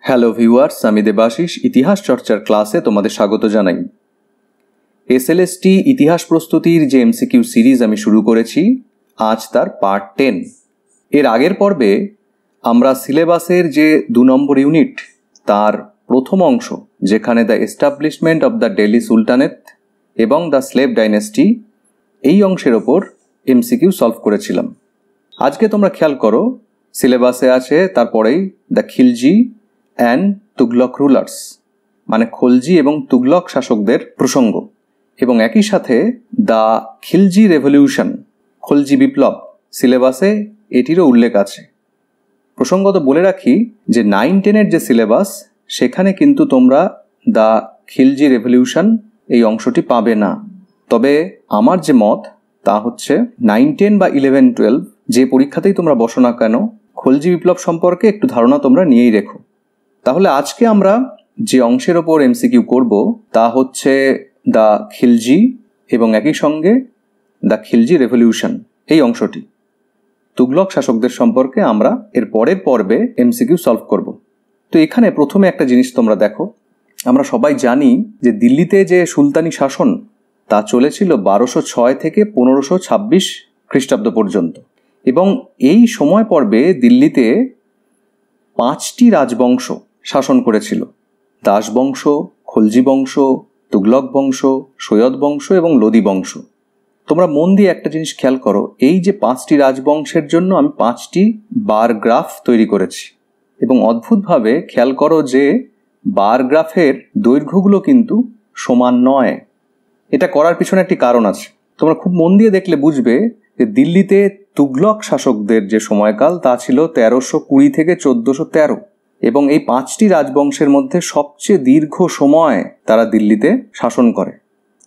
Hello viewers, আমি দেবাশিস ইতিহাস চর্চার ক্লাসে তোমাদের স্বাগত জানাই। এসএলএসটি ইতিহাস প্রস্তুতির যে এমসিকিউ সিরিজ আমি শুরু করেছি, আজ তার পার্ট 10। এর আগের পর্বে আমরা সিলেবাসের যে 2 নম্বর ইউনিট তার প্রথম অংশ, যেখানে the establishment of the Delhi sultanate এবং দ্য স্লেভ ডাইনেস্টি, এই অংশের ওপর এমসিকিউ সলভ করেছিলাম। আজকে তোমরা খেয়াল করো, সিলেবাসে আছে তারপরেই the Khilji and Tughlaq rulers, মানে খলজি এবং তুগলক শাসকদের প্রসঙ্গ, এবং একই সাথে দ্য খিলজি রেভলিউশন, খলজি বিপ্লব, সিলেবাসে এটিরও উল্লেখ আছে। প্রসঙ্গত বলে রাখি যে 9-10-এর যে সিলেবাস, সেখানে কিন্তু তোমরা দ্য খিলজি রেভলিউশন এই অংশটি পাবে না। তবে আমার যে মত তা হচ্ছে 9-10 বা 11-12 যে পরীক্ষাতেই তোমরা বসো না কেন, খলজি বিপ্লব সম্পর্কে একটু ধারণা তোমরা নিয়েই রেখো। তাহলে আজকে আমরা যে অংশের ওপর এমসিকিউ করব তা হচ্ছে দ্য খিলজি এবং একই সঙ্গে দ্য খিলজি রেভলিউশন, এই অংশটি। তুগলক শাসকদের সম্পর্কে আমরা এর পরের পর্বে এমসিকিউ সলভ করব। তো এখানে প্রথমে একটা জিনিস তোমরা দেখো, আমরা সবাই জানি যে দিল্লিতে যে সুলতানি শাসন তা চলেছিল 1206 থেকে 1526 খ্রিস্টাব্দ পর্যন্ত, এবং এই সময় পর্বে দিল্লিতে 5টি রাজবংশ শাসন করেছিল: দাস বংশ, খলজি বংশ, তুগলক বংশ, সৈয়দ বংশ এবং লোদি বংশ। তোমরা মন দিয়ে একটা জিনিস খেয়াল করো, এই যে 5টি রাজবংশের জন্য আমি 5টি বার গ্রাফ তৈরি করেছি, এবং অদ্ভুতভাবে খেয়াল করো যে বার গ্রাফের দৈর্ঘ্যগুলো কিন্তু সমান নয়। এটা করার পিছনে একটি কারণ আছে। তোমরা খুব মন দিয়ে দেখলে বুঝবে যে দিল্লিতে তুগলক শাসকদের যে সময়কাল তা ছিল 1320 থেকে 1413, এবং এই 5টি রাজবংশের মধ্যে সবচেয়ে দীর্ঘ সময় তারা দিল্লিতে শাসন করে।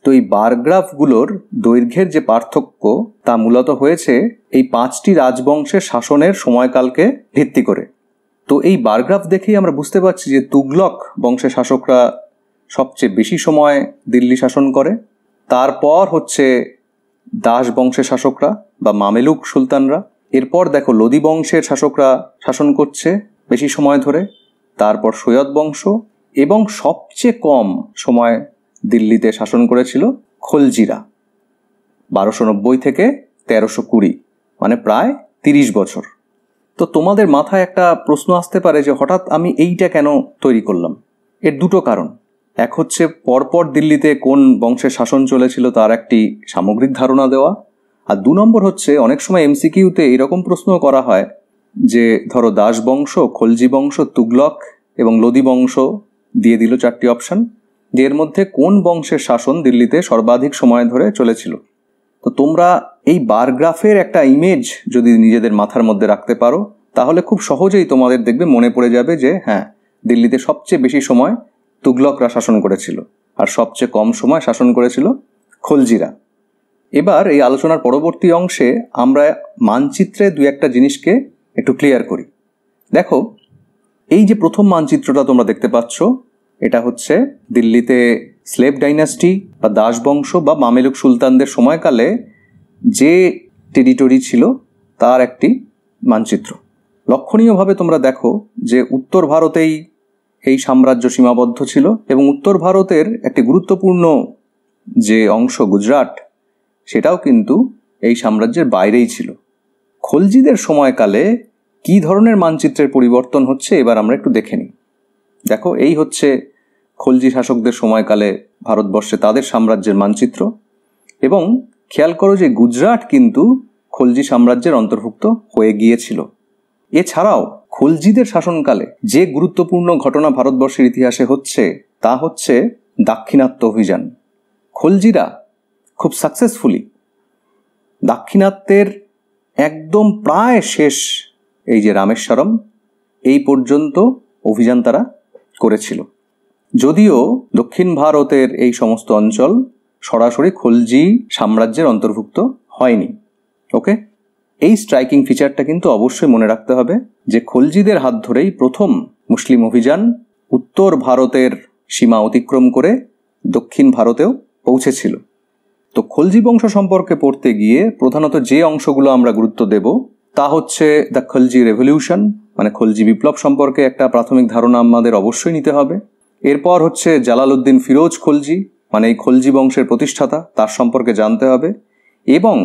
তো এই বারগ্রাফগুলোর দৈর্ঘ্যের যে পার্থক্য তা মূলত হয়েছে এই 5টি রাজবংশের শাসনের সময়কালকে ভিত্তি করে। তো এই বারগ্রাফ দেখেই আমরা বুঝতে পারছি যে তুগলক বংশের শাসকরা সবচেয়ে বেশি সময় দিল্লি শাসন করে, তারপর হচ্ছে দাস বংশের শাসকরা বা মামেলুক সুলতানরা, এরপর দেখো লোদি বংশের শাসকরা শাসন করছে বেশি সময় ধরে, তারপর সৈয়দ বংশ, এবং সবচেয়ে কম সময় দিল্লিতে শাসন করেছিল খলজিরা, 1290 থেকে 1320, মানে প্রায় 30 বছর। তো তোমাদের মাথায় একটা প্রশ্ন আসতে পারে যে হঠাৎ আমি এইটা কেন তৈরি করলাম। এর দুটো কারণ। এক হচ্ছে পরপর দিল্লিতে কোন বংশের শাসন চলেছিল তার একটি সামগ্রিক ধারণা দেওয়া, আর 2 নম্বর হচ্ছে অনেক সময় এমসিকিউতে এরকম প্রশ্ন করা হয় যে ধরো দাস বংশ, খলজি বংশ, তুগলক এবং লোদি বংশ দিয়ে দিল 4টি অপশন, যে এর মধ্যে কোন বংশের শাসন দিল্লিতে সর্বাধিক সময় ধরে চলেছিল। তো তোমরা এই বারগ্রাফের একটা ইমেজ যদি নিজেদের মাথার মধ্যে রাখতে পারো, তাহলে খুব সহজেই তোমাদের দেখবে মনে পড়ে যাবে যে হ্যাঁ, দিল্লিতে সবচেয়ে বেশি সময় তুগলকরা শাসন করেছিল আর সবচেয়ে কম সময় শাসন করেছিল খলজিরা। এবার এই আলোচনার পরবর্তী অংশে আমরা মানচিত্রে 2-1টা জিনিসকে একটু ক্লিয়ার করি। দেখো, এই যে প্রথম মানচিত্রটা তোমরা দেখতে পাচ্ছ, এটা হচ্ছে দিল্লিতে স্লেভ ডাইনাস্টি বা দাস বংশ বা মামেলুক সুলতানদের সময়কালে যে টেরিটরি ছিল তার একটি মানচিত্র। লক্ষণীয়ভাবে তোমরা দেখো যে উত্তর ভারতেই এই সাম্রাজ্য সীমাবদ্ধ ছিল, এবং উত্তর ভারতের একটি গুরুত্বপূর্ণ যে অংশ গুজরাট, সেটাও কিন্তু এই সাম্রাজ্যের বাইরেই ছিল। খলজিদের সময়কালে কি ধরনের মানচিত্রের পরিবর্তন হচ্ছে এবার আমরা একটু দেখে নিই। দেখো, এই হচ্ছে খলজি শাসকদের সময়কালে ভারতবর্ষে তাদের সাম্রাজ্যের মানচিত্র, এবং খেয়াল করো যে গুজরাট কিন্তু খলজি সাম্রাজ্যের অন্তর্ভুক্ত হয়ে গিয়েছিল। এছাড়াও খলজিদের শাসনকালে যে গুরুত্বপূর্ণ ঘটনা ভারতবর্ষের ইতিহাসে হচ্ছে তা হচ্ছে দাক্ষিণাত্য অভিযান। খলজিরা খুব সাকসেসফুলি দাক্ষিণাত্যের একদম প্রায় শেষ এই যে রামেশ্বরম, এই পর্যন্ত অভিযান তারা করেছিল, যদিও দক্ষিণ ভারতের এই সমস্ত অঞ্চল সরাসরি খলজি সাম্রাজ্যের অন্তর্ভুক্ত হয়নি। ওকে, এই স্ট্রাইকিং ফিচারটা কিন্তু অবশ্যই মনে রাখতে হবে যে খলজিদের হাত ধরেই প্রথম মুসলিম অভিযান উত্তর ভারতের সীমা অতিক্রম করে দক্ষিণ ভারতেও পৌঁছেছিল। তো খলজি বংশ সম্পর্কে পড়তে গিয়ে প্রধানত যে অংশগুলো আমরা গুরুত্ব দেব তা হচ্ছে দ্য খলজি রেভলিউশন, মানে খলজি বিপ্লব সম্পর্কে একটা প্রাথমিক ধারণা আমাদের অবশ্যই নিতে হবে। এরপর হচ্ছে জালালউদ্দিন ফিরোজ খলজি, মানে এই খলজি বংশের প্রতিষ্ঠাতা, তার সম্পর্কে জানতে হবে। এবং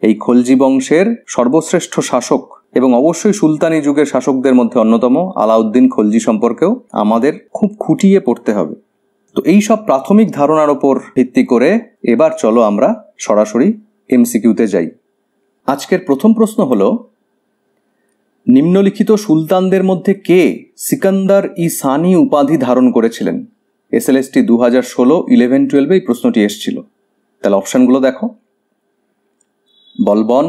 এই খলজি বংশের সর্বশ্রেষ্ঠ শাসক এবং অবশ্যই সুলতানি যুগের শাসকদের মধ্যে অন্যতম আলাউদ্দিন খলজি সম্পর্কেও আমাদের খুব খুঁটিয়ে পড়তে হবে। তো এই সব প্রাথমিক ধারণার ওপর ভিত্তি করে এবার চলো আমরা সরাসরি এমসিকিউতে যাই। আজকের প্রথম প্রশ্ন হলো, নিম্নলিখিত সুলতানদের মধ্যে কে সিকান্দার ই সানি উপাধি ধারণ করেছিলেন? এসএলএসটি 2016 11-12 এই প্রশ্নটি এসেছিল। তাহলে অপশানগুলো দেখো। বলবন,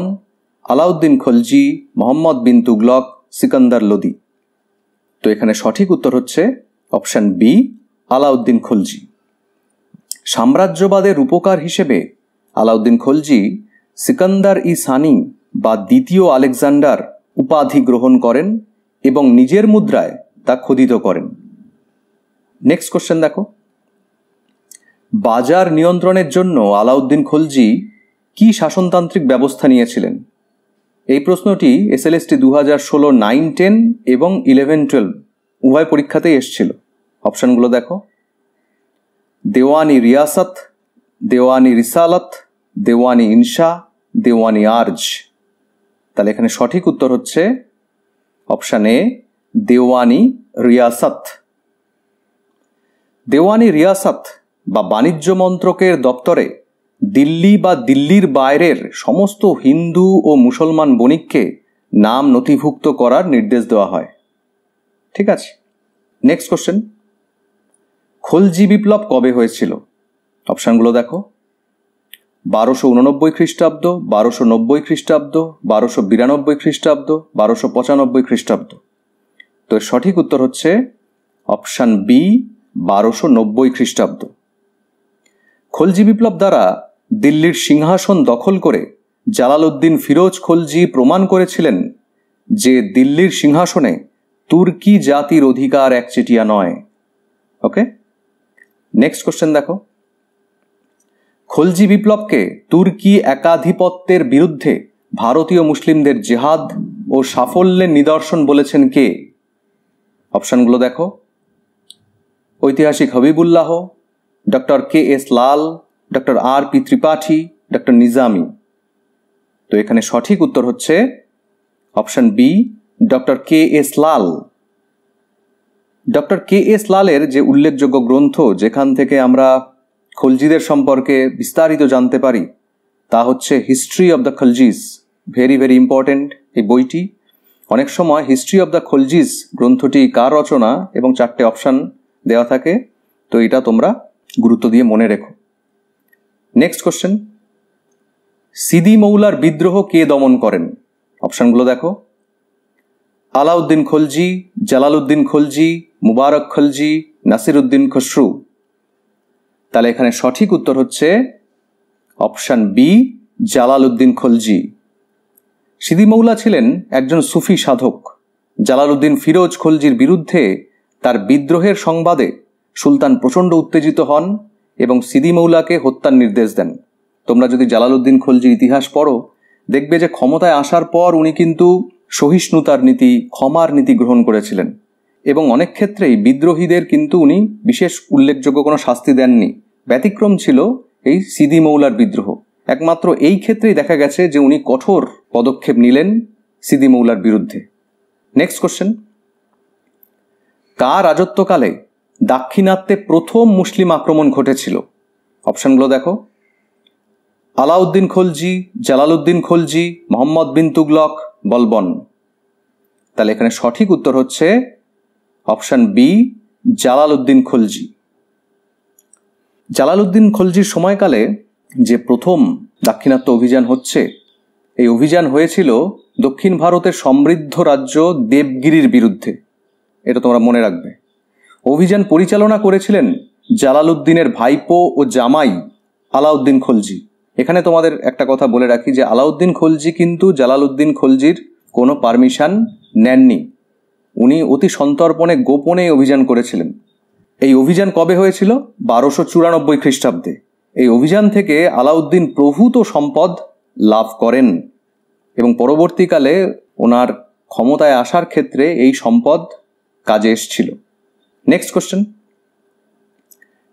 আলাউদ্দিন খলজি, মোহাম্মদ বিন তুগলক, সিকান্দার লোদি। তো এখানে সঠিক উত্তর হচ্ছে অপশান বি, আলাউদ্দিন খলজি। সাম্রাজ্যবাদের রূপকার হিসেবে আলাউদ্দিন খলজি সিকান্দার ই সানি বা দ্বিতীয় আলেকজান্ডার উপাধি গ্রহণ করেন এবং নিজের মুদ্রায় তা খোদিত করেন। নেক্সট কোশ্চেন দেখো। বাজার নিয়ন্ত্রণের জন্য আলাউদ্দিন খলজি কি শাসনতান্ত্রিক ব্যবস্থা নিয়েছিলেন? এই প্রশ্নটি এসএলএসটি 2016 9-10 এবং 11-12 উভয় পরীক্ষাতেই এসেছিল। অপশানগুলো দেখো। দেওয়ানি রিয়াসত, দেওয়ানি রিসালত, দেওয়ানি ইনশা, দেওয়ানি আর্জ। তাহলে এখানে সঠিক উত্তর হচ্ছে অপশান এ, দেওয়ানি রিয়াসত। দেওয়ানি রিয়াসত বা বাণিজ্য মন্ত্রকের দপ্তরে দিল্লি বা দিল্লির বাইরের সমস্ত হিন্দু ও মুসলমান বণিককে নাম নথিভুক্ত করার নির্দেশ দেওয়া হয়। ঠিক আছে, নেক্সট কোশ্চেন। খলজি বিপ্লব কবে হয়েছিল? অপশানগুলো দেখো। 1289 খ্রিস্টাব্দ, 1290 খ্রিস্টাব্দ, 1292 খ্রিস্টাব্দ, 1295 খ্রিস্টাব্দ। তো সঠিক উত্তর হচ্ছে অপশান বি, 1290 খ্রিস্টাব্দ। খলজি বিপ্লব দ্বারা দিল্লির সিংহাসন দখল করে জালালউদ্দিন ফিরোজ খলজি প্রমাণ করেছিলেন যে দিল্লির সিংহাসনে তুর্কি জাতির অধিকার একচেটিয়া নয়। ওকে, নেক্সট কোশ্চেন দেখো। খলজি বিপ্লবকে তুর্কি একাধিপত্যের বিরুদ্ধে ভারতীয় মুসলিমদের জেহাদ ও সাফল্যের নিদর্শন বলেছেন কে? অপশানগুলো দেখো। ঐতিহাসিক হবিবুল্লাহ, ডক্টর কে.এস. লাল, ডক্টর আর.পি. ত্রিপাঠী, ডক্টর নিজামি। তো এখানে সঠিক উত্তর হচ্ছে অপশান বি, ডক্টর কে.এস. লাল। ডক্টর কে.এস. লালের যে উল্লেখযোগ্য গ্রন্থ যেখান থেকে আমরা খলজিদের সম্পর্কে বিস্তারিত জানতে পারি তা হচ্ছে history of the Khaljis. Very very important এই বইটি। অনেক সময় হিস্ট্রি অব দ্য খলজিস গ্রন্থটি কার রচনা এবং 4টে অপশান দেওয়া থাকে, তো এটা তোমরা গুরুত্ব দিয়ে মনে রেখো। Next question. সিদি মৌলার বিদ্রোহ কে দমন করেন? অপশানগুলো দেখো। আলাউদ্দিন খলজি, জালালউদ্দিন খলজি, মুবারক খলজি, নাসিরউদ্দিন খসরু। তাহলে এখানে সঠিক উত্তর হচ্ছে অপশান বি, জালালউদ্দিন খলজি। সিদি মৌলা ছিলেন একজন সুফি সাধক। জালালউদ্দিন ফিরোজ খলজির বিরুদ্ধে তার বিদ্রোহের সংবাদে সুলতান প্রচণ্ড উত্তেজিত হন এবং সিদি মৌলাকে হত্যার নির্দেশ দেন। তোমরা যদি জালালউদ্দিন খলজির ইতিহাস পড়ো দেখবে যে ক্ষমতায় আসার পর উনি কিন্তু সহিষ্ণুতার নীতি, ক্ষমার নীতি গ্রহণ করেছিলেন এবং অনেক ক্ষেত্রেই বিদ্রোহীদের কিন্তু উনি বিশেষ উল্লেখযোগ্য কোনো শাস্তি দেননি। ব্যতিক্রম ছিল এই সিদি মৌলার বিদ্রোহ। একমাত্র এই ক্ষেত্রেই দেখা গেছে যে উনি কঠোর পদক্ষেপ নিলেন সিদি মৌলার বিরুদ্ধে। Next question. কার রাজত্বকালে দাক্ষিণাত্যে প্রথম মুসলিম আক্রমণ ঘটেছিল? অপশানগুলো দেখো। আলাউদ্দিন খলজি, জালালউদ্দিন খলজি, মোহাম্মদ বিন তুগলক, বলবন। তাহলে এখানে সঠিক উত্তর হচ্ছে অপশান বি, জালালউদ্দিন খলজি। জালালউদ্দিন খলজির সময়কালে যে প্রথম দাক্ষিণাত্য অভিযান হচ্ছে, এই অভিযান হয়েছিল দক্ষিণ ভারতের সমৃদ্ধ রাজ্য দেবগিরির বিরুদ্ধে। এটা তোমরা মনে রাখবে। অভিযান পরিচালনা করেছিলেন জালালউদ্দিনের ভাইপো ও জামাই আলাউদ্দিন খলজি। এখানে তোমাদের একটা কথা বলে রাখি যে আলাউদ্দিন খলজি কিন্তু জালালউদ্দিন খলজির কোনো পারমিশন নেননি। উনি অতি সন্তর্পণে গোপনে অভিযান করেছিলেন। এই অভিযান কবে হয়েছিল? 1294 খ্রিস্টাব্দে। এই অভিযান থেকে আলাউদ্দিন প্রভূত সম্পদ লাভ করেন। এবং পরবর্তীকালে ওনার ক্ষমতায় আসার ক্ষেত্রে এই সম্পদ কাজে এসেছিল। নেক্সট কোশ্চেন,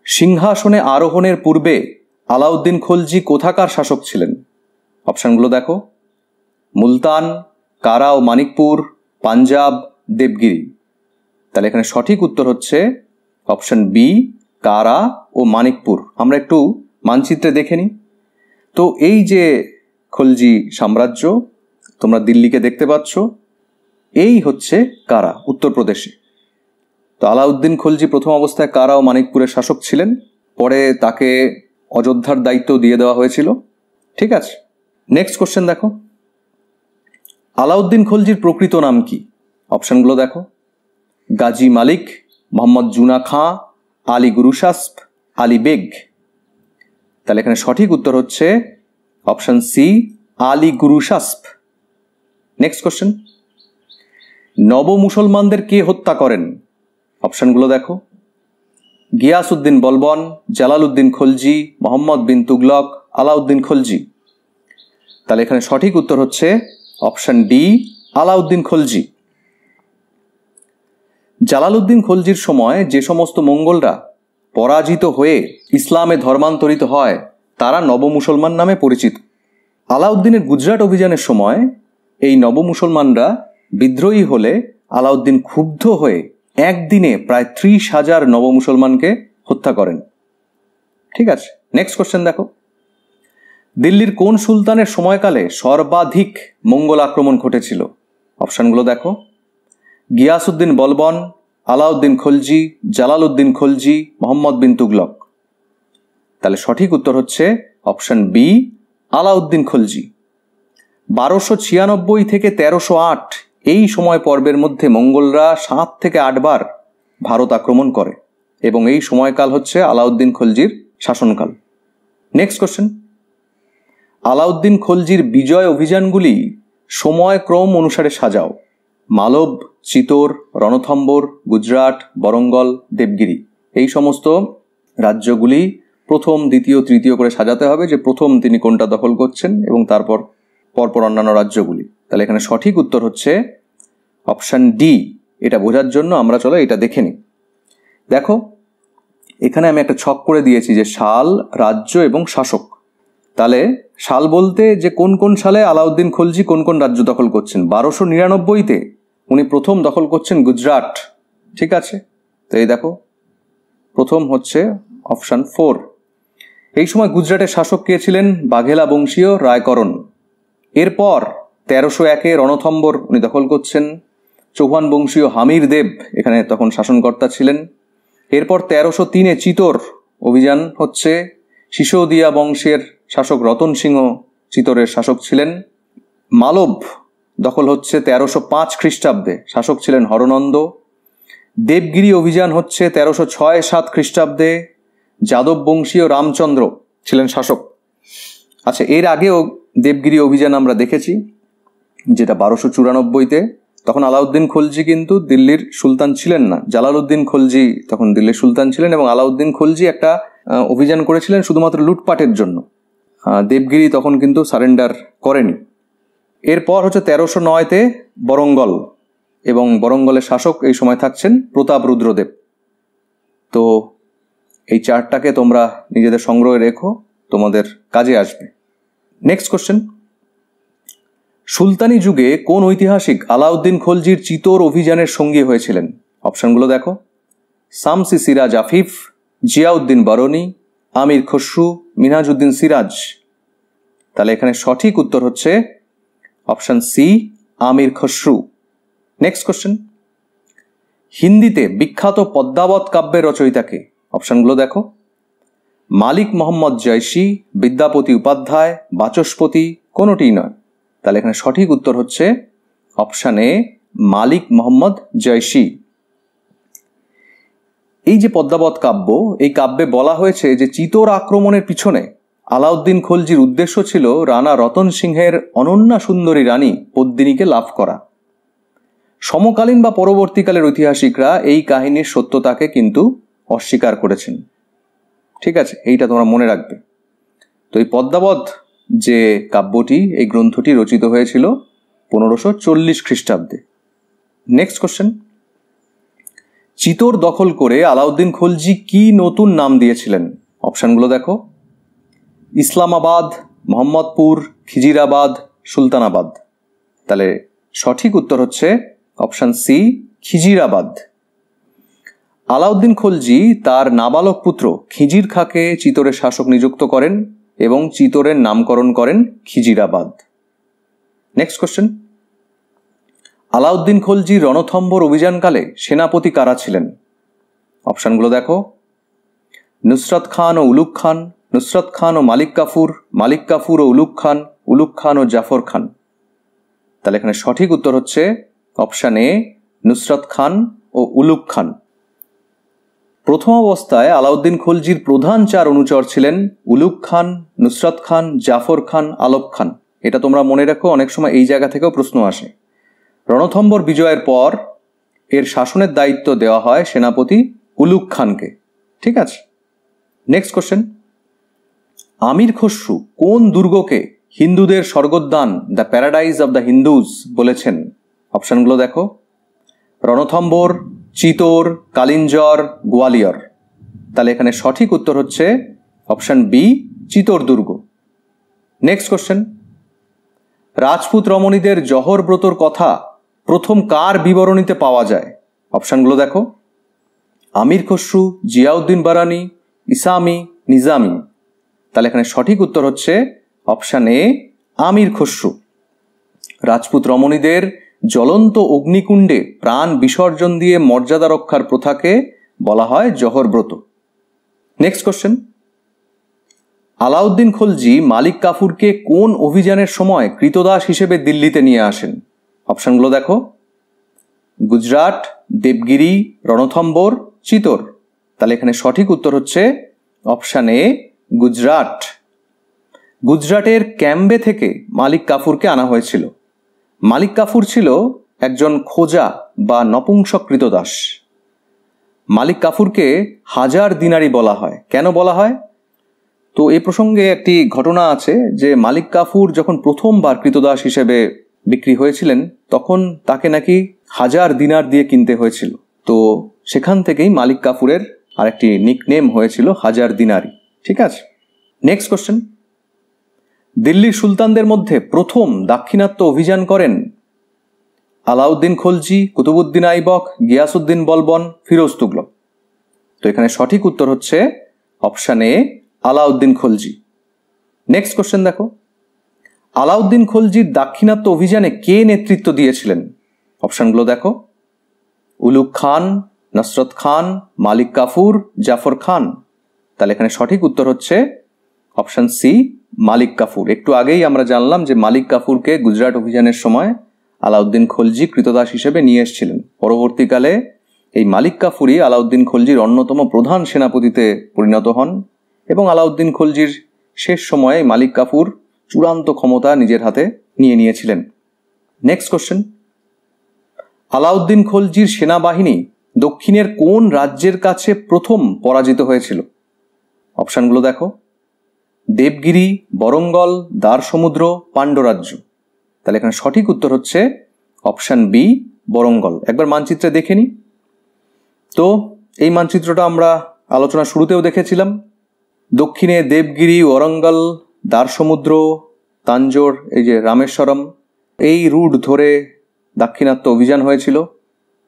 সিংহাসনে আরোহণের পূর্বে আলাউদ্দিন খলজি কোথাকার শাসক ছিলেন? অপশানগুলো দেখো, মুলতান, কারা ও মানিকপুর, পাঞ্জাব, দেবগিরি। তাহলে এখানে সঠিক উত্তর হচ্ছে অপশন বি, কারা ও মানিকপুর। আমরা একটু মানচিত্রে দেখে নিই। তো এই যে খলজি সাম্রাজ্য, তোমরা দিল্লিকে দেখতে পাচ্ছ, এই হচ্ছে কারা, উত্তরপ্রদেশে। তো আলাউদ্দিন খলজি প্রথম অবস্থায় কারা ও মানিকপুরের শাসক ছিলেন, পরে তাকে অযোধ্যার দায়িত্ব দিয়ে দেওয়া হয়েছিল। ঠিক আছে, নেক্সট কোশ্চেন দেখো, আলাউদ্দিন খলজির প্রকৃত নাম কি? অপশানগুলো দেখো, গাজী মালিক, মোহাম্মদ জুনা খাঁ, আলী গুরুশাসপ, আলী বেগ। তাহলে এখানে সঠিক উত্তর হচ্ছে option C, Ali Gurshasp. Next question, নব মুসলমানদের কে হত্যা করেন? অপশানগুলো দেখো, গিয়াসউদ্দিন বলবন, জালালউদ্দিন খলজি, মোহাম্মদ বিন তুগলক, আলাউদ্দিন খলজি। তাহলে এখানে সঠিক উত্তর হচ্ছে অপশান ডি, আলাউদ্দিন খলজি। জালালউদ্দিন খলজির সময় যে সমস্ত মঙ্গলরা পরাজিত হয়ে ইসলামে ধর্মান্তরিত হয় তারা নব মুসলমান নামে পরিচিত। আলাউদ্দিনের গুজরাট অভিযানের সময় এই নব মুসলমানরা বিদ্রোহী হলে আলাউদ্দিন ক্ষুব্ধ হয়ে একদিনে প্রায় 30,000 নব মুসলমানকে হত্যা করেন। ঠিক আছে, নেক্সট কোশ্চেন দেখো, দিল্লির কোন সুলতানের সময়কালে সর্বাধিক মঙ্গল আক্রমণ ঘটেছিল? অপশানগুলো দেখো, গিয়াসউদ্দিন বলবন, আলাউদ্দিন খলজি, জালালউদ্দিন খলজি, মোহাম্মদ বিন তুগলক। তাহলে সঠিক উত্তর হচ্ছে অপশান বি, আলাউদ্দিন খলজি। 1296 থেকে 1308 এই সময় পর্বের মধ্যে মঙ্গলরা 7 থেকে 8 বার ভারত আক্রমণ করে এবং এই সময়কাল হচ্ছে আলাউদ্দিন খলজির শাসনকাল। নেক্সট কোশ্চেন, আলাউদ্দিন খলজির বিজয় অভিযানগুলি সময়ক্রম অনুসারে সাজাও। মালব, চিতোর, রণথম্বর, গুজরাট, বরঙ্গল, দেবগিরি। এই সমস্ত রাজ্যগুলি প্রথম, দ্বিতীয়, তৃতীয় করে সাজাতে হবে যে প্রথম তিনি কোনটা দখল করছেন এবং তারপর পরপর অন্যান্য রাজ্যগুলি। তাহলে এখানে সঠিক উত্তর হচ্ছে অপশান ডি। এটা বোঝার জন্য আমরা চলো এটা দেখে নিই। দেখো, এখানে আমি একটা ছক করে দিয়েছি যে সাল, রাজ্য এবং শাসক। তাহলে সাল বলতে যে কোন কোন সালে আলাউদ্দিন খলজি কোন কোন রাজ্য দখল করছেন। 1299-তে উনি প্রথম দখল করছেন গুজরাট। ঠিক আছে, তো এই দেখো প্রথম হচ্ছে অপশান 4। এই সময় গুজরাটের শাসক কে ছিলেন? বাঘেলা বংশীয় রায়করণ। এরপর 1301-এ রণথম্বর উনি দখল করছেন। চৌহান বংশীয় হামির দেব এখানে তখন শাসনকর্তা ছিলেন। এরপর 1303-এ চিতোর অভিযান হচ্ছে। সিসোদিয়া বংশের শাসক রতন সিংহ চিতোরের শাসক ছিলেন। মালব দখল হচ্ছে 1305 খ্রিস্টাব্দে, শাসক ছিলেন হরনন্দ। দেবগিরি অভিযান হচ্ছে 1306-7 খ্রিস্টাব্দে, যাদব বংশীয় রামচন্দ্র ছিলেন শাসক। আচ্ছা, এর আগেও দেবগিরি অভিযান আমরা দেখেছি, যেটা 1294-তে। তখন আলাউদ্দিন খলজি কিন্তু দিল্লির সুলতান ছিলেন না, জালালউদ্দিন খলজি তখন দিল্লির সুলতান ছিলেন এবং আলাউদ্দিন খলজি একটা অভিযান করেছিলেন শুধুমাত্র লুটপাটের জন্য। দেবগিরি তখন কিন্তু সারেন্ডার করেনি। এরপর হচ্ছে 1309-তে বরঙ্গল, এবং বরঙ্গলের শাসক এই সময় থাকছেন প্রতাপ রুদ্রদেব। তো এই চার্টটাকে তোমরা নিজেদের সংগ্রহে রেখো, তোমাদের কাজে আসবে। নেক্সট কোশ্চেন, সুলতানি যুগে কোন ঐতিহাসিক আলাউদ্দিন খলজির চিতোর অভিযানের সঙ্গী হয়েছিলেন? অপশানগুলো দেখো, শামসি সিরাজ আফিফ, জিয়াউদ্দিন বারনি, আমির খসরু, মিনহাজউদ্দিন সিরাজ। তাহলে এখানে সঠিক উত্তর হচ্ছে অপশান সি, আমির খসরু। নেক্সট কোশ্চেন, হিন্দিতে বিখ্যাত পদ্মাবত কাব্যের রচয়িতাকে? অপশানগুলো দেখো, মালিক মোহাম্মদ জয়সী, বিদ্যাপতি উপাধ্যায়, বাচস্পতি, কোনোটিই নয়। তাহলে এখানে সঠিক উত্তর হচ্ছে অপশান এ, মালিক মোহাম্মদ জয়সী। এই যে পদ্মাবত কাব্য, এই কাব্যে বলা হয়েছে যে চিতোর আক্রমণের পিছনে আলাউদ্দিন খলজির উদ্দেশ্য ছিল রানা রতন সিংহের অনন্যা সুন্দরী রানী পদ্মিনীকে লাভ করা। সমকালীন বা পরবর্তীকালের ঐতিহাসিকরা এই কাহিনীর সত্যতাকে কিন্তু অস্বীকার করেছেন। ঠিক আছে, এইটা তোমরা মনে রাখবে। তো এই পদ্মাবত যে কাব্যটি, এই গ্রন্থটি রচিত হয়েছিল 1540 খ্রিস্টাব্দে। নেক্সট কোশ্চেন, চিতোর দখল করে আলাউদ্দিন খলজি কি নতুন নাম দিয়েছিলেন? অপশানগুলো দেখো, ইসলামাবাদ, মোহাম্মদপুর, খিজিরাবাদ, সুলতানাবাদ। তাহলে সঠিক উত্তর হচ্ছে অপশান সি, খিজিরাবাদ। আলাউদ্দিন খলজি তার নাবালক পুত্র খিজির খাঁকে চিতোরের শাসক নিযুক্ত করেন এবং চিতোরের নামকরণ করেন খিজিরাবাদ। নেক্সট কোশ্চেন, আলাউদ্দিন খলজির রণথম্বর অভিযানকালে সেনাপতি কারা ছিলেন? অপশানগুলো দেখো, নুসরত খান ও উলুগ খান, নুসরত খান ও মালিক কাফুর, মালিক কাফুর ও উলুগ খান ও জাফর খান। তাহলে এখানে সঠিক উত্তর হচ্ছে অপশান এ, নুসরত খান ও উলুগ খান। প্রথম অবস্থায় আলাউদ্দিন খলজির প্রধান 4 অনুচর ছিলেন উলুগ খান, নুসরত খান, জাফর খান, আলপ খান। এটা তোমরা মনে রাখো, অনেক সময় এই জায়গা থেকেও প্রশ্ন আসে। রণথম্বর বিজয়ের পর এর শাসনের দায়িত্ব দেওয়া হয় সেনাপতি উলুগ খানকে। ঠিক আছে, নেক্সট কোশ্চেন, আমির খসরু কোন দুর্গকে হিন্দুদের স্বর্গোদ্যান, the paradise of the Hindus বলেছেন? অপশানগুলো দেখো, রণথম্বর, চিতোর, কালিঞ্জর, গোয়ালিয়র। তাহলে এখানে সঠিক উত্তর হচ্ছে অপশান বি, চিতোর দুর্গ। নেক্সট কোশ্চেন, রাজপুত রমণীদের জহর ব্রতর কথা প্রথম কার বিবরণীতে পাওয়া যায়? অপশানগুলো দেখো, আমির খসরু, জিয়াউদ্দিন বারানি, ইসামি, নিজামি। তাহলে এখানে সঠিক উত্তর হচ্ছে অপশান এ, আমির খসরু। রাজপুত রমণীদের জ্বলন্ত অগ্নিকুণ্ডে প্রাণ বিসর্জন দিয়ে মর্যাদা রক্ষার প্রথাকে বলা হয় জহর ব্রত। নেক্সট কোশ্চেন, আলাউদ্দিন খলজি মালিক কাফুরকে কোন অভিযানের সময় কৃতদাস হিসেবে দিল্লিতে নিয়ে আসেন? অপশানগুলো দেখো, গুজরাট, দেবগিরি, রণথম্বর, চিতোর। তাহলে এখানে সঠিক উত্তর হচ্ছে অপশান এ, গুজরাট। গুজরাটের ক্যাম্বে থেকে মালিক কাফুরকে আনা হয়েছিল। মালিক কাফুর ছিল একজন খোজা বা নপুংসক কৃতদাস। মালিক কাফুরকে 1000 দিনারি বলা হয়। কেন বলা হয়? তো এই প্রসঙ্গে একটি ঘটনা আছে যে মালিক কাফুর যখন প্রথমবার কৃতদাস হিসেবে বিক্রি হয়েছিলেন তখন তাকে নাকি 1000 দিনার দিয়ে কিনতে হয়েছিল। তো সেখান থেকেই মালিক কাফুরের আরেকটি নিকনেম হয়েছিল 1000 দিনারি। ঠিক আছে, নেক্সট কোশ্চেন, দিল্লির সুলতানদের মধ্যে প্রথম দাক্ষিণাত্য অভিযান করেন আলাউদ্দিন খলজি, কুতুবউদ্দিন আইবক, গিয়াসউদ্দিন বলবন, ফিরোজ তুগলক। তো এখানে সঠিক উত্তর হচ্ছে অপশান এ, আলাউদ্দিন খলজি। নেক্সট কোশ্চেন দেখো, আলাউদ্দিন খলজির দাক্ষিণাত্য অভিযানে কে নেতৃত্ব দিয়েছিলেন? অপশানগুলো দেখো, উলুগ খান, নসরত খান, মালিক কাফুর, জাফর খান। তাহলে এখানে সঠিক উত্তর হচ্ছে অপশান সি, মালিক কাফুর। একটু আগেই আমরা জানলাম যে মালিক কাফুরকে গুজরাট অভিযানের সময় আলাউদ্দিন খলজি কৃতদাস হিসেবে নিয়ে এসেছিলেন। পরবর্তীকালে এই মালিক কাফুরই আলাউদ্দিন খলজির অন্যতম প্রধান সেনাপতিতে পরিণত হন এবং আলাউদ্দিন খলজির শেষ সময়ে মালিক কাফুর চূড়ান্ত ক্ষমতা নিজের হাতে নিয়ে নিয়েছিলেন। নেক্সট কোশ্চেন, আলাউদ্দিন খলজির সেনাবাহিনী দক্ষিণের কোন রাজ্যের কাছে প্রথম পরাজিত হয়েছিল? অপশানগুলো দেখো, দেবগিরি, বরঙ্গল, দ্বারসমুদ্র, পাণ্ড্যরাজ্য। তাহলে এখানে সঠিক উত্তর হচ্ছে অপশান বি, বরঙ্গল। একবার মানচিত্রে দেখে নি। তো এই মানচিত্রটা আমরা আলোচনা শুরুতেও দেখেছিলাম। দক্ষিণে দেবগিরি, ওরঙ্গল, দ্বারসমুদ্র, তাঞ্জোর, এই যে রামেশ্বরম, এই রুট ধরে দাক্ষিণাত্য অভিযান হয়েছিল।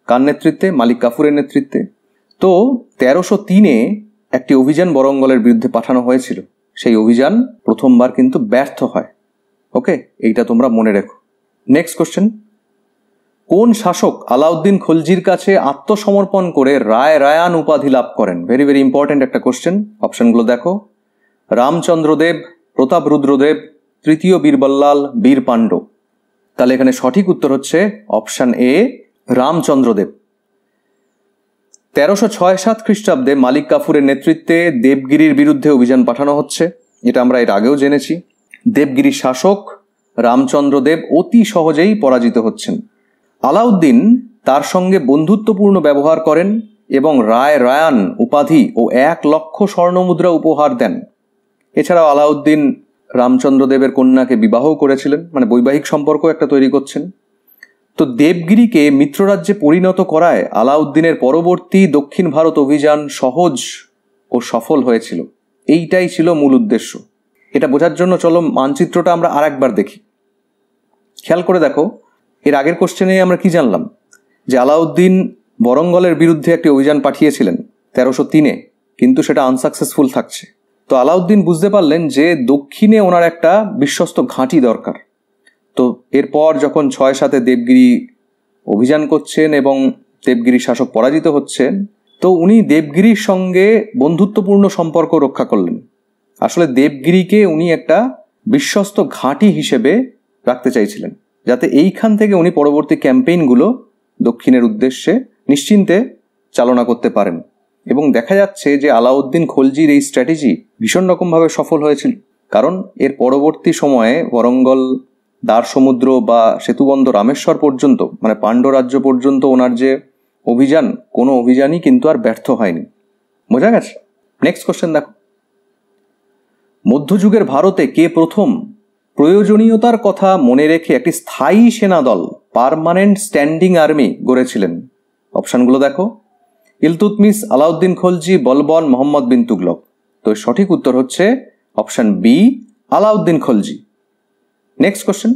কার নেতৃত্বে? মালিক কাফুরের নেতৃত্বে। তো 1303-এ একটি অভিযান বরঙ্গলের বিরুদ্ধে পাঠানো হয়েছিল। সেই অভিযান প্রথমবার কিন্তু ব্যর্থ হয়। ওকে, এইটা তোমরা মনে রেখো। নেক্সট কোশ্চেন, কোন শাসক আলাউদ্দিন খলজির কাছে আত্মসমর্পণ করে রায় রায়ান উপাধি লাভ করেন? ভেরি ভেরি ইম্পর্টেন্ট একটা কোশ্চেন। অপশনগুলো দেখো, রামচন্দ্রদেব, প্রতাপরুদ্রদেব, তৃতীয় বীরবল্লাল, বীর পাণ্ড্য। তাহলে এখানে সঠিক উত্তর হচ্ছে অপশন এ, রামচন্দ্রদেব। 1306-7 খ্রিস্টাব্দে মালিক কাফুরের নেতৃত্বে দেবগিরির বিরুদ্ধে অভিযান পাঠানো হচ্ছে। এটা আমরা এর আগেও জেনেছি। দেবগিরির শাসক রামচন্দ্রদেব অতি সহজেই পরাজিত হচ্ছেন। আলাউদ্দিন তার সঙ্গে বন্ধুত্বপূর্ণ ব্যবহার করেন এবং রায় রায়ান উপাধি ও 1 লক্ষ স্বর্ণমুদ্রা উপহার দেন। এছাড়াও আলাউদ্দিন রামচন্দ্র দেবের কন্যাকে বিবাহ করেছিলেন, মানে বৈবাহিক সম্পর্ক একটা তৈরি করছেন। তো দেবগিরিকে মিত্ররাজ্যে পরিণত করায় আলাউদ্দিনের পরবর্তী দক্ষিণ ভারত অভিযান সহজ ও সফল হয়েছিল। এইটাই ছিল মূল উদ্দেশ্য। এটা বোঝার জন্য চলো মানচিত্রটা আমরা আরেকবার দেখি। খেয়াল করে দেখো, এর আগের কোশ্চেনে আমরা কি জানলাম, যে আলাউদ্দিন বরঙ্গলের বিরুদ্ধে একটি অভিযান পাঠিয়েছিলেন 1303-এ, কিন্তু সেটা আনসাকসেসফুল থাকছে। তো আলাউদ্দিন বুঝতে পারলেন যে দক্ষিণে ওনার একটা বিশ্বস্ত ঘাঁটি দরকার। তো এরপর যখন 6-7-এ দেবগিরি অভিযান করছেন এবং দেবগিরি শাসক পরাজিত হচ্ছেন, তো উনি দেবগিরির সঙ্গে বন্ধুত্বপূর্ণ সম্পর্ক রক্ষা করলেন। আসলে দেবগিরিকে উনি একটা বিশ্বস্ত ঘাঁটি হিসেবে রাখতে চাইছিলেন, যাতে এইখান থেকে উনি পরবর্তী ক্যাম্পেইনগুলো দক্ষিণের উদ্দেশ্যে নিশ্চিন্তে চালনা করতে পারেন। এবং দেখা যাচ্ছে যে আলাউদ্দিন খলজির এই স্ট্র্যাটেজি ভীষণ রকমভাবে সফল হয়েছিল, কারণ এর পরবর্তী সময়ে ওয়ারঙ্গল, দ্বার সমুদ্র বা সেতুবন্ধ রামেশ্বর পর্যন্ত, মানে পাণ্ড্য রাজ্য পর্যন্ত ওনার যে অভিযান, কোনো অভিযানই কিন্তু আর ব্যর্থ হয়নি। বোঝা গেছে? নেক্সট কোশ্চেন দেখো, মধ্যযুগের ভারতে কে প্রথম প্রয়োজনীয়তার কথা মনে রেখে একটি স্থায়ী সেনাদল, পার্মানেন্ট স্ট্যান্ডিং আর্মি গড়েছিলেন? অপশানগুলো দেখো, ইলতুৎমিশ, আলাউদ্দিন খলজি, বলবন, মোহাম্মদ বিন তুগলক। তো সঠিক উত্তর হচ্ছে option B, Alauddin Khalji. Next question,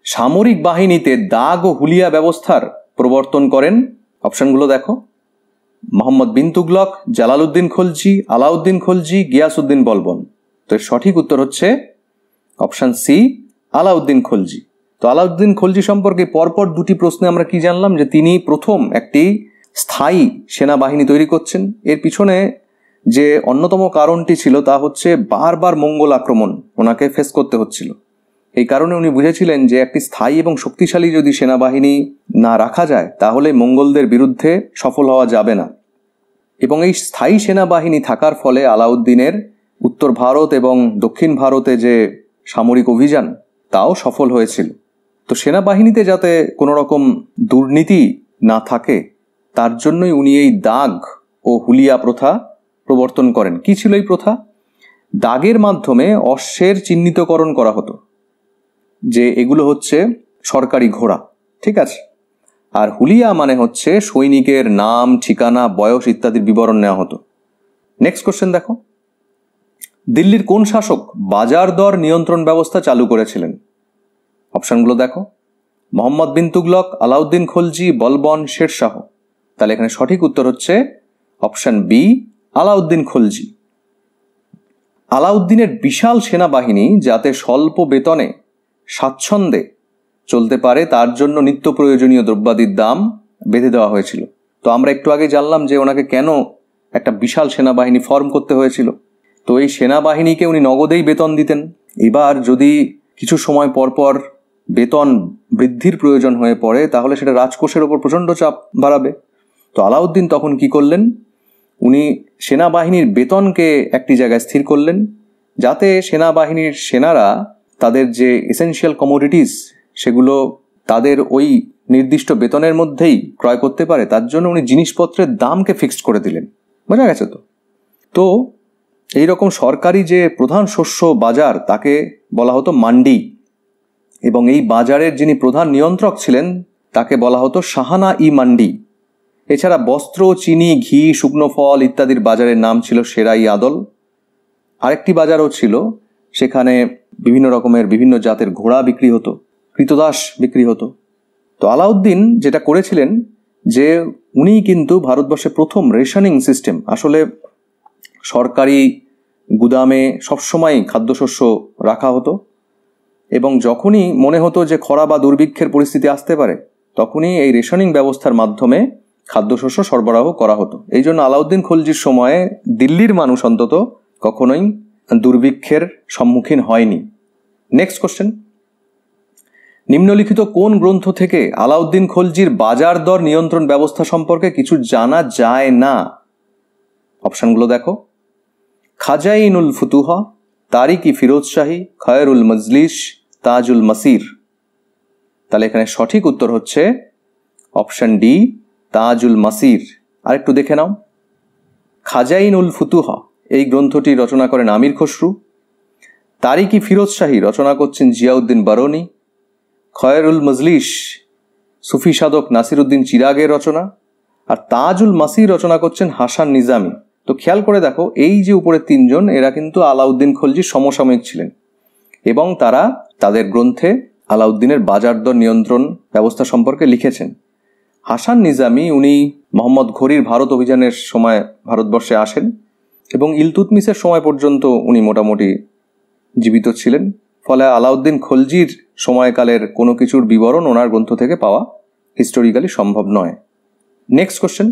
সামরিক বাহিনীতে দাগ ও হুলিয়া ব্যবস্থার প্রবর্তন করেন? অপশানগুলো দেখো, মোহাম্মদ বিন তুগলক, জালালউদ্দিন খলজি, আলাউদ্দিন খলজি, গিয়াসউদ্দিন বলবন। তো সঠিক উত্তর হচ্ছে অপশান সি, আলাউদ্দিন খলজি। তো আলাউদ্দিন খলজি সম্পর্কে পরপর দুটি প্রশ্নে আমরা কি জানলাম, যে তিনি প্রথম একটি স্থায়ী সেনাবাহিনী তৈরি করছেন। এর পিছনে যে অন্যতম কারণটি ছিল তা হচ্ছে বারবার মঙ্গল আক্রমণ ওনাকে ফেস করতে হচ্ছিল। এই কারণে উনি বুঝেছিলেন যে একটি স্থায়ী এবং শক্তিশালী যদি সেনাবাহিনী না রাখা যায়, তাহলে মঙ্গলদের বিরুদ্ধে সফল হওয়া যাবে না। এবং এই স্থায়ী সেনাবাহিনী থাকার ফলে আলাউদ্দিনের উত্তর ভারত এবং দক্ষিণ ভারতে যে সামরিক অভিযান, তাও সফল হয়েছিল। তো সেনাবাহিনীতে যাতে কোনো রকম দুর্নীতি না থাকে, তার জন্যই উনি এই দাগ ও হুলিয়া প্রথা প্রবর্তন করেন। কি ছিল এই প্রথা? দাগের মাধ্যমে অশ্বের চিহ্নিতকরণ করা হতো, যে এগুলো হচ্ছে সরকারি ঘোড়া, ঠিক আছে। আর হুলিয়া মানে হচ্ছে সৈনিকের নাম, ঠিকানা, বয়স ইত্যাদির বিবরণ নেওয়া হতো। নেক্সট কোশ্চেন দেখো, দিল্লির কোন শাসক বাজার দর নিয়ন্ত্রণ ব্যবস্থা চালু করেছিলেন? অপশানগুলো দেখো, মোহাম্মদ বিন তুগলক, আলাউদ্দিন খলজি, বলবন, শেরশাহ। তাহলে এখানে সঠিক উত্তর হচ্ছে অপশান বি, আলাউদ্দিন খলজি। আলাউদ্দিনের বিশাল সেনাবাহিনী যাতে স্বল্প বেতনে স্বাচ্ছন্দ্যে চলতে পারে, তার জন্য নিত্য প্রয়োজনীয় দ্রব্যাদির দাম বেঁধে দেওয়া হয়েছিল। তো আমরা একটু আগে জানলাম যে ওনাকে কেন একটা বিশাল সেনাবাহিনী ফর্ম করতে হয়েছিল। তো এই সেনাবাহিনীকে উনি নগদেই বেতন দিতেন। এবার যদি কিছু সময় পর পর বেতন বৃদ্ধির প্রয়োজন হয়ে পড়ে, তাহলে সেটা রাজকোষের ওপর প্রচণ্ড চাপ বাড়াবে। তো আলাউদ্দিন তখন কি করলেন, উনি সেনাবাহিনীর বেতনকে একটি জায়গায় স্থির করলেন, যাতে সেনাবাহিনীর সেনারা তাদের যে এসেনশিয়াল কমোডিটিস সেগুলো তাদের ওই নির্দিষ্ট বেতনের মধ্যেই ক্রয় করতে পারে। তার জন্য উনি জিনিসপত্রের দামকে ফিক্সড করে দিলেন। বোঝা গেছে? তো এইরকম সরকারি যে প্রধান শস্য বাজার, তাকে বলা হতো মান্ডি, এবং এই বাজারের যিনি প্রধান নিয়ন্ত্রক ছিলেন তাকে বলা হতো শাহানা ই মান্ডি। এছাড়া বস্ত্র, চিনি, ঘি, শুকনো ফল ইত্যাদির বাজারের নাম ছিল সেরাই আদল। আরেকটি বাজারও ছিল, সেখানে বিভিন্ন রকমের বিভিন্ন জাতের ঘোড়া বিক্রি হতো, কৃতদাস বিক্রি হতো। তো আলাউদ্দিন যেটা করেছিলেন, যে উনি কিন্তু ভারতবর্ষে প্রথম রেশনিং সিস্টেম, আসলে সরকারি গুদামে সবসময় খাদ্যশস্য রাখা হতো, এবং যখনই মনে হতো যে খরা বা দুর্ভিক্ষের পরিস্থিতি আসতে পারে, তখনই এই রেশনিং ব্যবস্থার মাধ্যমে খাদ্যশস্য সরবরাহ করা হতো। এই জন্য আলাউদ্দিন খলজির সময়ে দিল্লির মানুষ অন্তত কখনোই দুর্ভিক্ষের সম্মুখীন হয়নি। নেক্সট কোশ্চেন, নিম্নলিখিত কোন গ্রন্থ থেকে আলাউদ্দিন খলজির বাজার দর নিয়ন্ত্রণ ব্যবস্থা সম্পর্কে কিছু জানা যায় না? অপশানগুলো দেখো, খাজাইনুল ফুতুহা, তারিক ই ফিরোজ শাহী, খয়রুল মজলিস, তাজুল মাসির। তাহলে এখানে সঠিক উত্তর হচ্ছে অপশান ডি, তাজুল মাসির। আরেকটু দেখে নাও, খাজাইনুল ফুতুহা এই গ্রন্থটি রচনা করেন আমির খসরু। তারিক-ই ফিরোজ শাহী রচনা করছেন জিয়াউদ্দিন বারনী। খয়রুল মজলিস সুফি সাধক নাসিরুদ্দিন চিরাগের রচনা। আর তাজুল মাসির রচনা করছেন হাসান নিজামী। তো খেয়াল করে দেখো, এই যে উপরে তিনজন, এরা কিন্তু আলাউদ্দিন খলজির সমসাময়িক ছিলেন এবং তারা তাদের গ্রন্থে আলাউদ্দিনের বাজার দর নিয়ন্ত্রণ ব্যবস্থা সম্পর্কে লিখেছেন। হাসান নিজামী উনি মোহাম্মদ ঘুরির ভারত অভিযানের সময় ভারতবর্ষে আসেন এবং ইলতুৎমিশের সময় পর্যন্ত উনি মোটামুটি জীবিত ছিলেন। ফলে আলাউদ্দিন খলজির সময়কালের কোনো কিছুর বিবরণ ওনার গ্রন্থ থেকে পাওয়া হিস্টোরিক্যালি সম্ভব নয়। নেক্সট কোশ্চেন,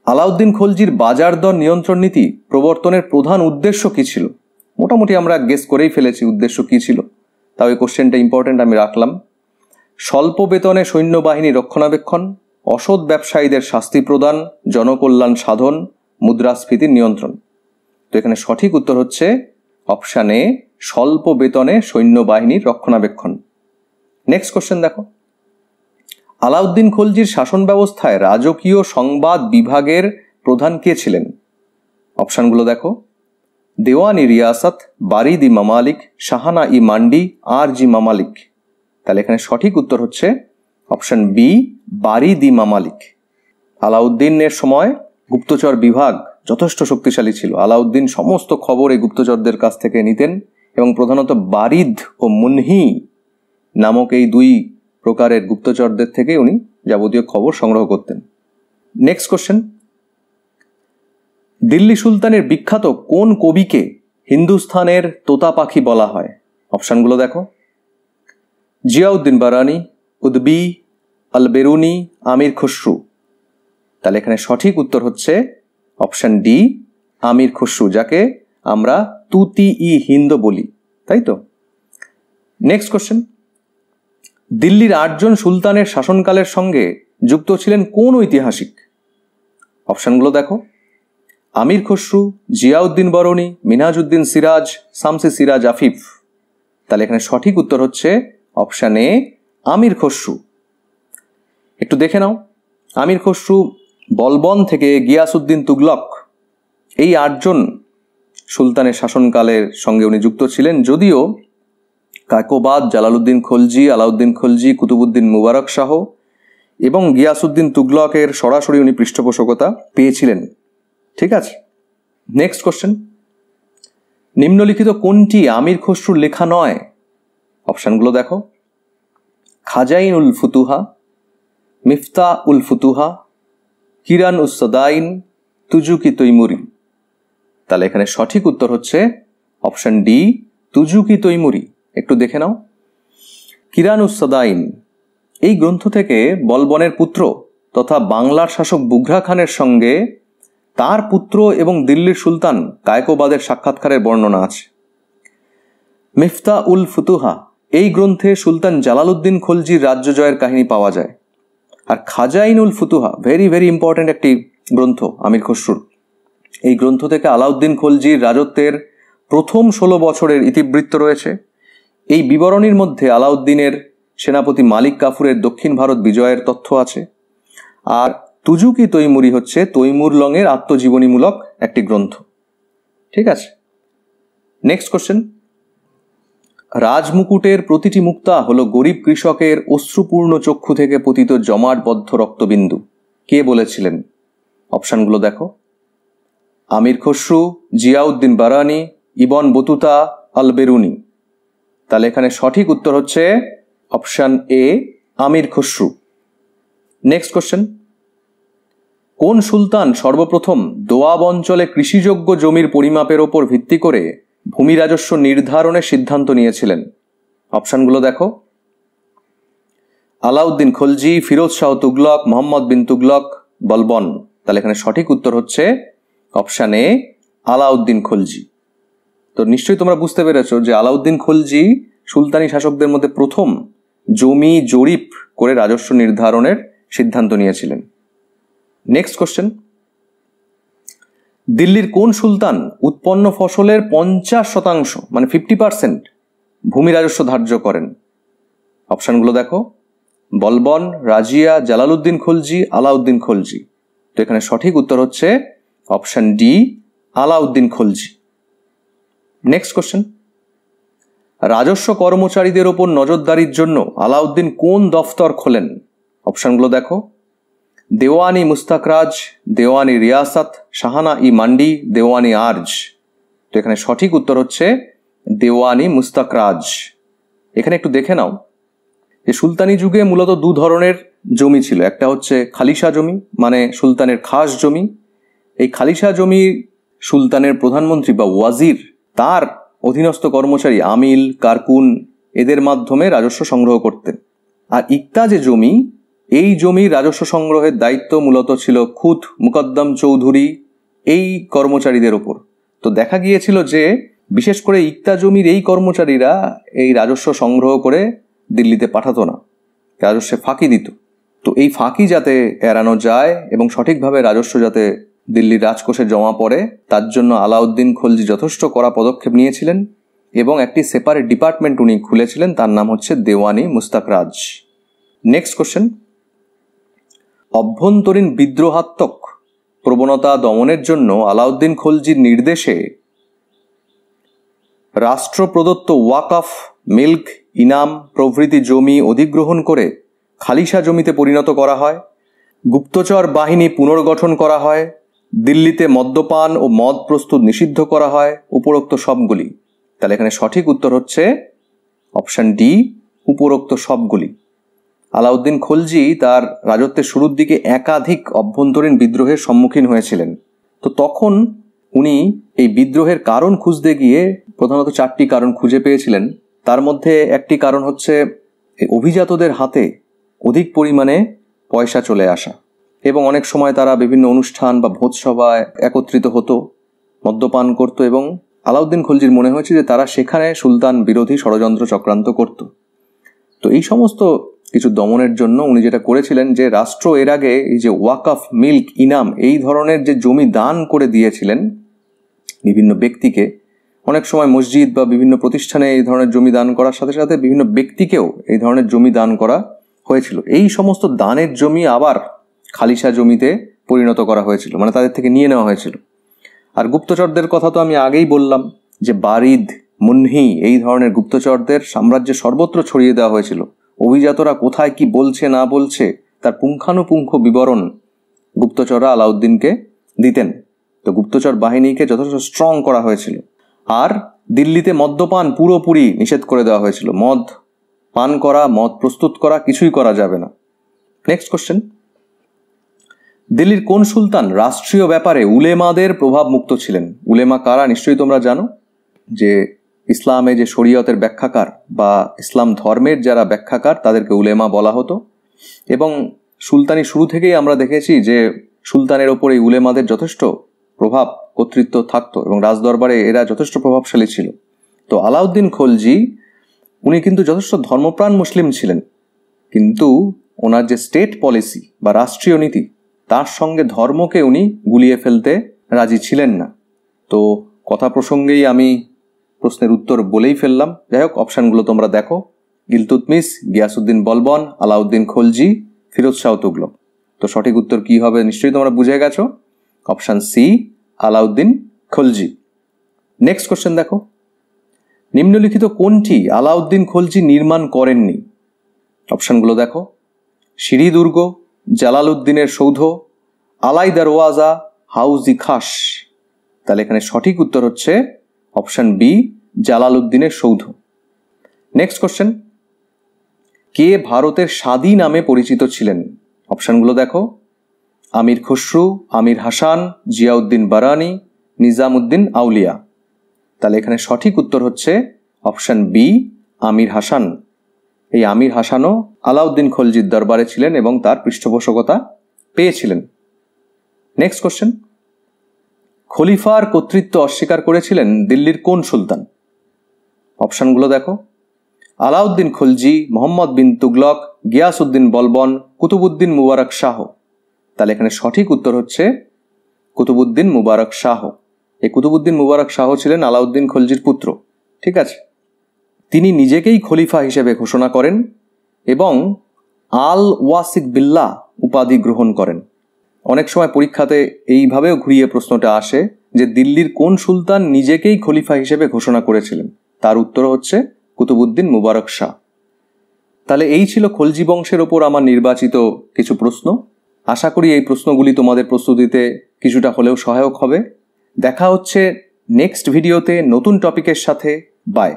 আলাউদ্দিন খলজির বাজার দর নিয়ন্ত্রণ নীতি প্রবর্তনের প্রধান উদ্দেশ্য কী ছিল? মোটামুটি আমরা গেস করেই ফেলেছি উদ্দেশ্য কী ছিল, তাও এই কোশ্চেনটা ইম্পর্টেন্ট আমি রাখলাম। স্বল্প বেতনে সৈন্যবাহিনী রক্ষণাবেক্ষণ, অসৎ ব্যবসায়ীদের শাস্তি প্রদান, জনকল্যাণ সাধন, মুদ্রাস্ফীতির নিয়ন্ত্রণ। তো এখানে সঠিক উত্তর হচ্ছে অপশান এ, স্বল্প বেতনে সৈন্যবাহিনীর রক্ষণাবেক্ষণ। নেক্সট কোশ্চেন দেখো, আলাউদ্দিন খলজির শাসন ব্যবস্থায় রাজকীয় সংবাদ বিভাগের প্রধান কে ছিলেন? অপশানগুলো দেখো, দেওয়ানি রিয়াসত, বারিদ ই মামালিক, শাহানা ই মান্ডি, আর জি মামালিক। তাহলে এখানে সঠিক উত্তর হচ্ছে অপশান বি, বারিদ ই মামালিক। আলাউদ্দিনের সময় গুপ্তচর বিভাগ যথেষ্ট শক্তিশালী ছিল। আলাউদ্দিন সমস্ত খবর এই গুপ্তচরদের কাছ থেকে নিতেন এবং প্রধানত বারিদ ও মুনহি নামক এই দুই প্রকারের গুপ্তচরদের থেকে উনি যাবতীয় খবর সংগ্রহ করতেন। নেক্সট কোশ্চেন, দিল্লি সুলতানের বিখ্যাত কোন কবিকে হিন্দুস্থানের তোতা পাখি বলা হয়? অপশানগুলো দেখো, জিয়াউদ্দিন বারানি, উদ্বি, আল বেরুনি, আমির খসরু। তাহলে এখানে সঠিক উত্তর হচ্ছে অপশান ডি, আমির খসরু, যাকে আমরা তুতি-ই হিন্দ বলি, তাই তো। নেক্সট কোশ্চেন, দিল্লির 8 জন সুলতানের শাসনকালের সঙ্গে যুক্ত ছিলেন কোন ঐতিহাসিক? অপশানগুলো দেখো, আমির খসরু, জিয়াউদ্দিন বারনী, মিনহাজউদ্দিন সিরাজ, শামসি সিরাজ আফিফ। তাহলে এখানে সঠিক উত্তর হচ্ছে অপশান এ, আমির খসরু। একটু দেখে নাও, আমির খসরু বলবন থেকে গিয়াসউদ্দিন তুগলক, এই 8 জন সুলতানের শাসনকালের সঙ্গে উনি যুক্ত ছিলেন। যদিও কায়কোবাদ, জালালউদ্দিন খলজি, আলাউদ্দিন খলজি, কুতুবউদ্দিন মুবারক শাহ এবং গিয়াসউদ্দিন তুগলকের সরাসরি উনি পৃষ্ঠপোষকতা পেয়েছিলেন। ঠিক আছে। নেক্সট কোশ্চেন, নিম্নলিখিত কোনটি আমির খসরুর লেখা নয়? অপশানগুলো দেখো, খাজাইন উল ফুতুহা, মিফতা উল ফুতুহা, কিরান উস সদাইন, তুজুকি তৈমুরি। তাহলে এখানে সঠিক উত্তর হচ্ছে অপশান ডি, তুজুকি তৈমুরি। একটু দেখে নাও, কিরান উস সদাইন এই গ্রন্থ থেকে বলবনের পুত্র তথা বাংলার শাসক বুঘরা খানের সঙ্গে তার পুত্র এবং দিল্লির সুলতান কায়কোবাদের সাক্ষাৎকারের বর্ণনা আছে। মিফতা উল ফুতুহা এই গ্রন্থে সুলতান জালালউদ্দিন খলজির রাজ্য জয়ের কাহিনী পাওয়া যায়। আর খাজাইন উল ফুতুহা ভেরি ভেরি ইম্পর্ট্যান্ট একটি গ্রন্থ আমির খসরুর। এই গ্রন্থ থেকে আলাউদ্দিন খলজির রাজত্বের প্রথম 16 বছরের ইতিবৃত্ত রয়েছে। এই বিবরণীর মধ্যে আলাউদ্দিনের সেনাপতি মালিক কাফুরের দক্ষিণ ভারত বিজয়ের তথ্য আছে। আর তুজুকি তৈমুরি হচ্ছে তৈমুর লংয়ের আত্মজীবনীমূলক একটি গ্রন্থ। ঠিক আছে। নেক্সট কোশ্চেন, রাজমুকুটের প্রতিটি মুক্তা হলো গরিব কৃষকের অশ্রুপূর্ণ চক্ষু থেকে পতিত জমাটবদ্ধ রক্তবিন্দু। কে বলেছিলেন? অপশানগুলো দেখো, Amir Khusrau, Ziauddin Barani, Ibn Battuta, Al Biruni. তাহলে এখানে সঠিক উত্তর হচ্ছে option A, Amir Khusrau. Next question, কোন সুলতান সর্বপ্রথম দোয়াব অঞ্চলে কৃষিযোগ্য জমির পরিমাপের ওপর ভিত্তি করে ভূমি রাজস্ব নির্ধারণের সিদ্ধান্ত নিয়েছিলেন? অপশানগুলো দেখো, আলাউদ্দিন খলজি, ফিরোজ শাহ তুগলক, মোহাম্মদ বিন তুগলক, বলবন। তাহলে এখানে সঠিক উত্তর হচ্ছে অপশান এ, আলাউদ্দিন খলজি। তো নিশ্চয়ই তোমরা বুঝতে পেরেছো যে আলাউদ্দিন খলজি সুলতানি শাসকদের মধ্যে প্রথম জমি জরিপ করে রাজস্ব নির্ধারণের সিদ্ধান্ত নিয়েছিলেন। নেক্সট কোশ্চেন, দিল্লির কোন সুলতান উৎপন্ন ফসলের 50% মানে 50% ভূমি রাজস্ব ধার্য করেন? অপশানগুলো দেখো, বলবন, রাজিয়া, জালালউদ্দিন খলজি, আলাউদ্দিন খলজি। তো এখানে সঠিক উত্তর হচ্ছে option D, Alauddin Khalji. Next question, রাজস্ব কর্মচারীদের ওপর নজরদারির জন্য আলাউদ্দিন কোন দফতর খোলেন? অপশানগুলো দেখো। দেওয়ানি মুস্তাকরাজ, দেওয়ানি রিয়াসাত, শাহানা ই মান্ডি, দেওয়ানি আর্জ। তো এখানে সঠিক উত্তর হচ্ছে দেওয়ানি মুস্তাকরাজ। এখানে একটু দেখে নাও যে সুলতানি যুগে মূলত দু ধরনের জমি ছিল। একটা হচ্ছে খালিশা জমি, মানে সুলতানের খাস জমি। এই খালিশা জমি সুলতানের প্রধানমন্ত্রী বা ওয়াজির তার অধীনস্থ কর্মচারী আমিল, কারকুন এদের মাধ্যমে রাজস্ব সংগ্রহ করতেন। আর ইক্তা যে জমি, এই জমির রাজস্ব সংগ্রহের দায়িত্ব মূলত ছিল খুদ মুকদ্দম চৌধুরী এই কর্মচারীদের ওপর। তো দেখা গিয়েছিল যে বিশেষ করে ইক্তা জমির এই কর্মচারীরা এই রাজস্ব সংগ্রহ করে দিল্লিতে পাঠাতো না, রাজস্বে ফাঁকি দিত। তো এই ফাঁকি যাতে এড়ানো যায় এবং সঠিকভাবে রাজস্ব যাতে দিল্লির রাজকোষে জমা পড়ে, তার জন্য আলাউদ্দিন খলজি যথেষ্ট কড়া পদক্ষেপ নিয়েছিলেন এবং একটি সেপারেট ডিপার্টমেন্ট উনি খুলেছিলেন, তার নাম হচ্ছে দেওয়ানি মুস্তাকরাজ। নেক্সট কোশ্চেন, অভ্যন্তরীণ বিদ্রোহাত্মক প্রবণতা দমনের জন্য আলাউদ্দিন খলজির নির্দেশে রাষ্ট্র প্রদত্ত ওয়াকফ, মিল্ক, ইনাম প্রভৃতি জমি অধিগ্রহণ করে খালিশা জমিতে পরিণত করা হয়, গুপ্তচর বাহিনী পুনর্গঠন করা হয়, দিল্লিতে মদ্যপান ও মদ প্রস্তুত নিষিদ্ধ করা হয়, উপরোক্ত সবগুলি। তাহলে এখানে সঠিক উত্তর হচ্ছে অপশন ডি, উপরোক্ত সবগুলি। আলাউদ্দিন খলজি তার রাজত্বের শুরুর দিকে একাধিক অভ্যন্তরীণ বিদ্রোহের সম্মুখীন হয়েছিলেন। তো তখন উনি এই বিদ্রোহের কারণ খুঁজতে গিয়ে প্রধানত 4টি কারণ খুঁজে পেয়েছিলেন। তার মধ্যে একটি কারণ হচ্ছে অভিজাতদের হাতে অধিক পরিমাণে পয়সা চলে আসা, এবং অনেক সময় তারা বিভিন্ন অনুষ্ঠান বা ভোজসভায় একত্রিত হতো, মদ্যপান করত, এবং আলাউদ্দিন খলজির মনে হয়েছে যে তারা সেখানে সুলতান বিরোধী ষড়যন্ত্র চক্রান্ত করত। তো এই সমস্ত কিছু দমনের জন্য উনি যেটা করেছিলেন যে রাষ্ট্র এর আগে এই যে ওয়াকফ, মিল্ক, ইনাম এই ধরনের যে জমি দান করে দিয়েছিলেন বিভিন্ন ব্যক্তিকে, অনেক সময় মসজিদ বা বিভিন্ন প্রতিষ্ঠানে এই ধরনের জমি দান করার সাথে সাথে বিভিন্ন ব্যক্তিকেও এই ধরনের জমি দান করা হয়েছিল। এই সমস্ত দানের জমি আবার খালিশা জমিতে পরিণত করা হয়েছিল, মানে তাদের থেকে নিয়ে নেওয়া হয়েছিল। আর গুপ্তচরদের কথা তো আমি আগেই বললাম যে বারিদ, মুন্হি এই ধরনের গুপ্তচরদের সাম্রাজ্যে সর্বত্র ছড়িয়ে দেওয়া হয়েছিল। অভিজাতরা কোথায় কি বলছে না বলছে তার পুঙ্খানুপুঙ্খ বিবরণ গুপ্তচররা আলাউদ্দিনকে দিতেন। তো গুপ্তচর বাহিনীকে যথেষ্ট স্ট্রং করা হয়েছিল। আর দিল্লিতে মদ্যপান পুরোপুরি নিষেধ করে দেওয়া হয়েছিল। মদ পান করা, মদ প্রস্তুত করা কিছুই করা যাবে না। নেক্সট কোশ্চেন, দিল্লির কোন সুলতান রাষ্ট্রীয় ব্যাপারে উলেমাদের প্রভাব মুক্ত ছিলেন? উলেমা কারা নিশ্চয়ই তোমরা জানো, যে ইসলামে যে শরীয়তের ব্যাখ্যাকার বা ইসলাম ধর্মের যারা ব্যাখ্যাকার তাদেরকে উলেমা বলা হতো। এবং সুলতানি শুরু থেকেই আমরা দেখেছি যে সুলতানের ওপর এই উলেমাদের যথেষ্ট প্রভাব, কর্তৃত্ব থাকতো এবং রাজদরবারে এরা যথেষ্ট প্রভাবশালী ছিল। তো আলাউদ্দিন খলজি উনি কিন্তু যথেষ্ট ধর্মপ্রাণ মুসলিম ছিলেন, কিন্তু ওনার যে স্টেট পলিসি বা রাষ্ট্রীয় নীতি তার সঙ্গে ধর্মকে উনি গুলিয়ে ফেলতে রাজি ছিলেন না। তো কথা প্রসঙ্গেই আমি প্রশ্নের উত্তর বলেই ফেললাম। যাই হোক, অপশানগুলো তোমরা দেখো, ইলতুৎমিশ, গিয়াসউদ্দিন বলবন, আলাউদ্দিন খলজি, ফিরোজ শাহ তুগলক। তো সঠিক উত্তর কি হবে নিশ্চয়ই তোমরা বুঝে গেছো, option C, Alauddin Khalji. Next question দেখো, নিম্নলিখিত কোনটি আলাউদ্দিন খলজি নির্মাণ করেননি? অপশানগুলো দেখো, সিঁড়ি দুর্গ, জালালউদ্দিনের সৌধ, আলাই দরওয়াজা, হাউজি খাস। তাহলে এখানে সঠিক উত্তর হচ্ছে অপশান বি, জালালউদ্দিনের সৌধ। নেক্সট কোশ্চেন, কে ভারতের স্বাদী নামে পরিচিত ছিলেন? অপশানগুলো দেখো, আমির খসরু, আমির হাসান, জিয়াউদ্দিন বারানি, নিজামউদ্দিন আউলিয়া। তাহলে এখানে সঠিক উত্তর হচ্ছে অপশান বি, আমির হাসান। এই আমির হাসানও আলাউদ্দিন খলজির দরবারে ছিলেন এবং তার পৃষ্ঠপোষকতা পেয়েছিলেন। নেক্সট কোশ্চেন, খলিফার কর্তৃত্ব অস্বীকার করেছিলেন দিল্লির কোন সুলতান? অপশানগুলো দেখো, আলাউদ্দিন খলজি, মোহাম্মদ বিন তুগলক, গিয়াসউদ্দিন বলবন, কুতুবউদ্দিন মুবারক শাহ। তাহলে এখানে সঠিক উত্তর হচ্ছে কুতুবউদ্দিন মুবারক শাহ। এই কুতুবউদ্দিন মুবারক শাহ ছিলেন আলাউদ্দিন খলজির পুত্র। ঠিক আছে, তিনি নিজেকেই খলিফা হিসেবে ঘোষণা করেন এবং আল ওয়াসিক বিল্লাহ উপাধি গ্রহণ করেন। অনেক সময় পরীক্ষাতে এইভাবেও ঘুরিয়ে প্রশ্নটা আসে যে দিল্লির কোন সুলতান নিজেকেই খলিফা হিসেবে ঘোষণা করেছিলেন? তার উত্তর হচ্ছে কুতুবউদ্দিন মুবারক শাহ। তাহলে এই ছিল খলজি বংশের ওপর আমার নির্বাচিত কিছু প্রশ্ন। আশা করি এই প্রশ্নগুলি তোমাদের প্রস্তুতিতে কিছুটা হলেও সহায়ক হবে। দেখা হচ্ছে নেক্সট ভিডিওতে নতুন টপিকের সাথে। বাই।